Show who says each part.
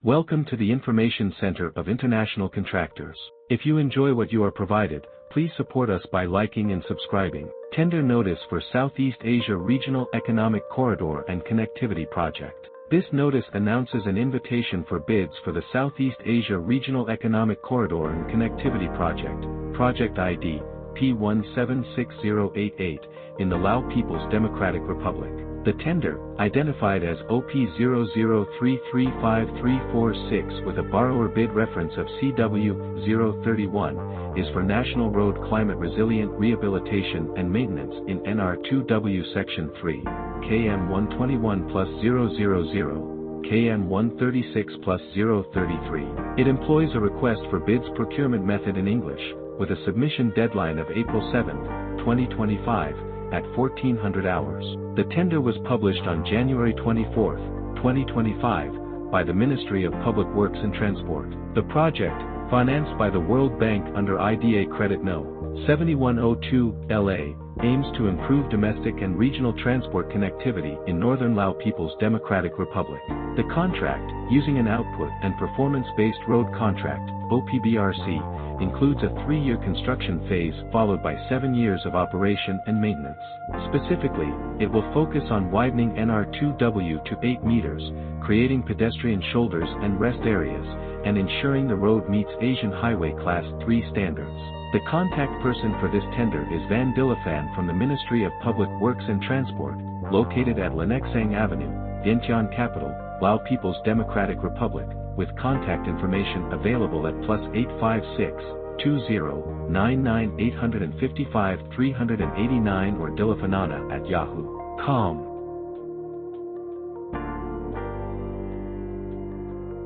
Speaker 1: Welcome to the Information Center of International Contractors. If you enjoy what you are provided, please support us by liking and subscribing. Tender notice for Southeast Asia Regional Economic Corridor and Connectivity Project. This notice announces an invitation for bids for the Southeast Asia Regional Economic Corridor and Connectivity Project, Project ID P176088, in the Lao People's Democratic Republic. The tender, identified as OP00335346 with a borrower bid reference of CW031, is for National Road Climate Resilient Rehabilitation and Maintenance in NR2W Section 3, KM 121 plus 000, KM 136 plus 033. It employs a request for bids procurement method in English, with a submission deadline of April 7, 2025, at 1400 hours. The tender was published on January 24, 2025, by the Ministry of Public Works and Transport. The project, financed by the World Bank under IDA Credit No. 7102 LA, aims to improve domestic and regional transport connectivity in Northern Lao People's Democratic Republic. The contract, using an output and performance-based road contract, OPBRC, includes a 3-year construction phase followed by 7 years of operation and maintenance. Specifically, it will focus on widening NR2W to 8 meters, creating pedestrian shoulders and rest areas, and ensuring the road meets Asian Highway Class 3 standards. The contact person for this tender is Vanh Dilaphanh from the Ministry of Public Works and Transport, located at Lanexang Avenue, Vientiane Capital, Lao People's Democratic Republic, with contact information available at +856 2099 855 389 or dilaphanhnana@yahoo.com.